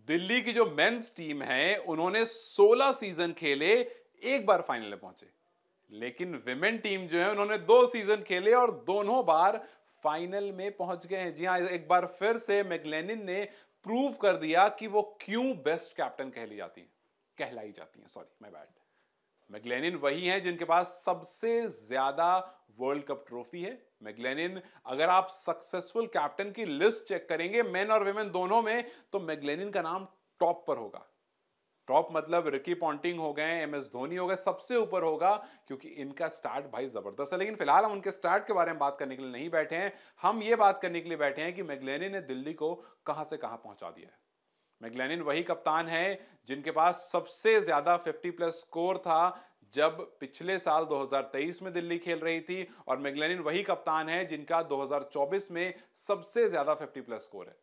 दिल्ली की जो men's team है उन्होंने 16 सीजन खेले, एक बार फाइनल में पहुंचे। लेकिन विमेन टीम जो है उन्होंने 2 सीजन खेले और दोनों बार फाइनल में पहुंच गए हैं। जी हां, एक बार फिर से मैकलेनिन ने प्रूव कर दिया कि वो क्यों बेस्ट कैप्टन कहलाई जाती हैं, सॉरी माय बैड। मैकलेनिन वही हैं जिनके पास सबसे ज्यादा वर्ल्ड कप ट्रॉफी है। मैकलेनिन, अगर आप सक्सेसफुल कैप्टन की लिस्ट चेक करेंगे मेन और विमेन दोनों में, तो मैकलेनिन का नाम टॉप पर होगा। टॉप मतलब रिकी पॉन्टिंग हो गए, एमएस धोनी हो गए, सबसे ऊपर होगा, क्योंकि इनका स्टार्ट भाई जबरदस्त है। लेकिन फिलहाल हम उनके स्टार्ट के बारे में बात करने के लिए नहीं बैठे हैं, हम ये बात करने के लिए बैठे हैं कि मैकलेनिन ने दिल्ली को कहां से कहां पहुंचा दिया है। मैकलेनिन वही कप्तान है जिनके पास सबसे ज्यादा 50 प्लस स्कोर था जब पिछले साल 2023 में दिल्ली खेल रही थी, और मैकलेनिन वही कप्तान है जिनका 2024 में सबसे ज्यादा 50 प्लस स्कोर है।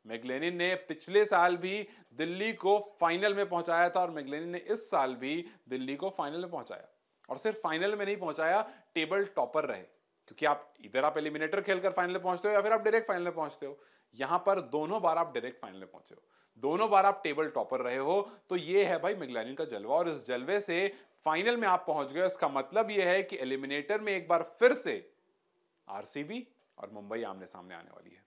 मैकलेनिन ने पिछले साल भी दिल्ली को फाइनल में पहुंचाया था, और मैकलेनिन ने इस साल भी दिल्ली को फाइनल में पहुंचाया। और सिर्फ फाइनल में नहीं पहुंचाया, टेबल टॉपर रहे, क्योंकि आप एलिमिनेटर खेलकर फाइनल में पहुंचते हो या फिर आप डायरेक्ट फाइनल में पहुंचते हो। यहां पर दोनों बार आप डायरेक्ट फाइनल में पहुंचे हो, दोनों बार आप टेबल टॉपर रहे हो। तो ये है भाई मैकलेनिन का जलवा, और इस जलवे से फाइनल में आप पहुंच गए। इसका मतलब यह है कि एलिमिनेटर में एक बार फिर से आरसीबी और मुंबई आमने सामने आने वाली है।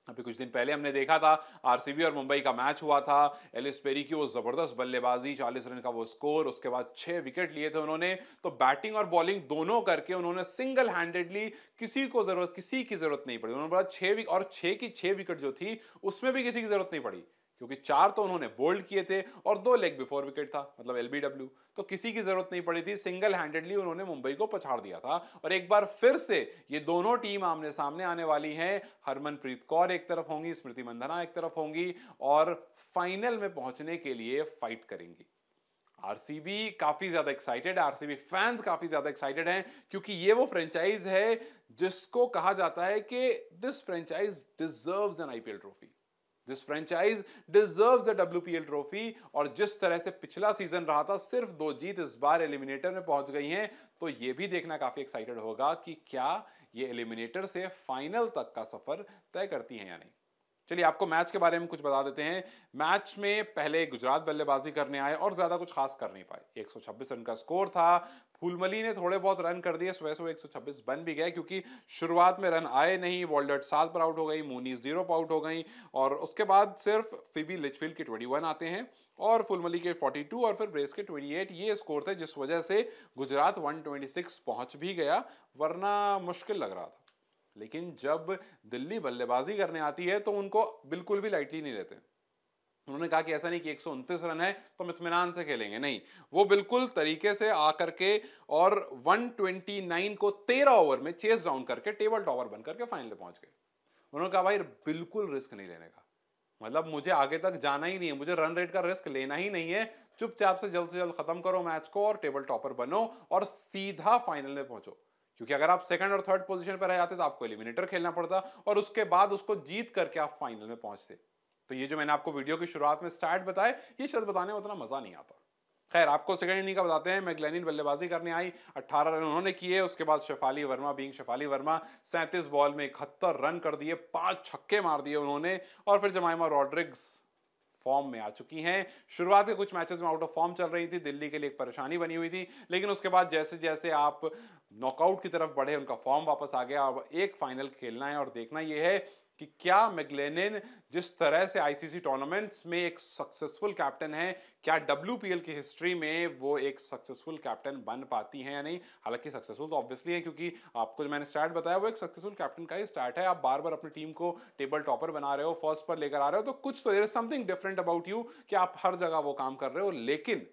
अभी कुछ दिन पहले हमने देखा था आरसीबी और मुंबई का मैच हुआ था। एलिस पेरी की वो जबरदस्त बल्लेबाजी, 40 रन का वो स्कोर, उसके बाद 6 विकेट लिए थे उन्होंने। तो बैटिंग और बॉलिंग दोनों करके उन्होंने सिंगल हैंडेडली, किसी की जरूरत नहीं पड़ी। उन्होंने बोला 6 की 6 विकेट जो थी उसमें भी किसी की जरूरत नहीं पड़ी, क्योंकि 4 तो उन्होंने बोल्ड किए थे और 2 लेग बिफोर विकेट था, मतलब एलबीडब्ल्यू। तो किसी की जरूरत नहीं पड़ी थी, सिंगल हैंडेडली उन्होंने मुंबई को पछाड़ दिया था। और एक बार फिर से ये दोनों टीम आमने सामने आने वाली हैं। हरमनप्रीत कौर एक तरफ होंगी, स्मृति मंदाना एक तरफ होंगी, और फाइनल में पहुंचने के लिए फाइट करेंगी। आरसीबी काफी ज्यादा एक्साइटेड है, आरसीबी फैंस काफी ज्यादा एक्साइटेड हैं, क्योंकि ये वो फ्रेंचाइज है जिसको कहा जाता है कि this franchise deserves N IPL trophy, this franchise deserves a WPL trophy. और जिस तरह से पिछला सीजन रहा था, सिर्फ 2 जीत, इस बार एलिमिनेटर में पहुंच गई हैं। तो यह भी देखना काफी एक्साइटेड होगा कि क्या ये एलिमिनेटर से फाइनल तक का सफर तय करती हैं या नहीं। चलिए आपको मैच के बारे में कुछ बता देते हैं। मैच में पहले गुजरात बल्लेबाजी करने आए और ज्यादा कुछ खास कर नहीं पाए। 126 रन का स्कोर था। फुलमली ने थोड़े बहुत रन कर दिए, वैसे वो 126 बन भी गए, क्योंकि शुरुआत में रन आए नहीं। वॉल्डर्ट 7 पर आउट हो गई, मूनीज 0 पर आउट हो गई, और उसके बाद सिर्फ फिबी लिचफील्ड के 21 आते हैं और फुलमली के 42 और फिर ब्रेस के 28। ये स्कोर थे जिस वजह से गुजरात 126 पहुंच भी गया, वरना मुश्किल लग रहा था। लेकिन जब दिल्ली बल्लेबाजी करने आती है तो उनको बिल्कुल भी लाइटली नहीं लेते। उन्होंने कहा कि ऐसा नहीं कि 129 रन है तो हम इत्मीनान से खेलेंगे, नहीं, वो बिल्कुल तरीके से आकर के और 129 को 13 ओवर में चेस डाउन करके टेबल टॉपर बनकर के फाइनल में पहुंच गए। उन्होंने कहा भाई बिल्कुल रिस्क नहीं लेने का, मतलब मुझे आगे तक जाना ही नहीं है, मुझे रन रेट का रिस्क लेना ही नहीं है। चुपचाप से जल्द खत्म करो मैच को और टेबल टॉपर बनो और सीधा फाइनल में पहुंचो, क्योंकि अगर आप सेकंड और थर्ड पोजीशन पर रह जाते तो आपको एलिमिनेटर खेलना पड़ता और उसके बाद उसको जीत करके आप फाइनल में पहुंचते। तो ये जो मैंने आपको वीडियो की शुरुआत में स्टार्ट बताए, ये शायद बताने में उतना मजा नहीं आता। खैर आपको सेकंड इनिंग का बताते हैं। मैकलेनिन बल्लेबाजी करने आई, 18 रन उन्होंने किए। उसके बाद शेफाली वर्मा 37 बॉल में 71 रन कर दिए, 5 छक्के मार दिए उन्होंने। और फिर जमाइमा रॉड्रिग्स फॉर्म में आ चुकी हैं। शुरुआत के कुछ मैचेस में आउट ऑफ फॉर्म चल रही थी, दिल्ली के लिए एक परेशानी बनी हुई थी, लेकिन उसके बाद जैसे जैसे आप नॉकआउट की तरफ बढ़े उनका फॉर्म वापस आ गया। अब एक फाइनल खेलना है और देखना यह है कि क्या मैकलेनिन जिस तरह से आईसीसी टूर्नामेंट्स में एक सक्सेसफुल कैप्टन है, क्या डब्ल्यूपीएल की हिस्ट्री में वो एक सक्सेसफुल कैप्टन बन पाती हैं या नहीं। हालांकि सक्सेसफुल तो ऑब्वियसली है, क्योंकि आपको जो मैंने स्टार्ट बताया वो एक सक्सेसफुल कैप्टन का ही स्टार्ट है। आप बार बार अपनी टीम को टेबल टॉपर बना रहे हो, फर्स्ट पर लेकर आ रहे हो, तो कुछ तो there is something different about you कि आप हर जगह वो काम कर रहे हो। लेकिन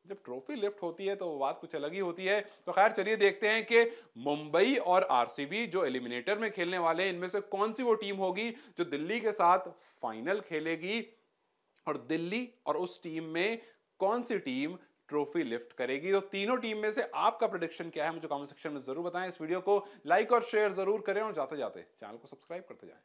जब ट्रॉफी लिफ्ट होती है तो वो बात कुछ अलग ही होती है। तो खैर चलिए देखते हैं कि मुंबई और आरसीबी जो एलिमिनेटर में खेलने वाले हैं, इनमें से कौन सी वो टीम होगी जो दिल्ली के साथ फाइनल खेलेगी, और दिल्ली और उस टीम में कौन सी टीम ट्रॉफी लिफ्ट करेगी। तो तीनों टीम में से आपका प्रेडिक्शन क्या है, मुझे कमेंट सेक्शन में जरूर बताएं। इस वीडियो को लाइक और शेयर जरूर करें, और जाते जाते चैनल को सब्सक्राइब करते जाएं।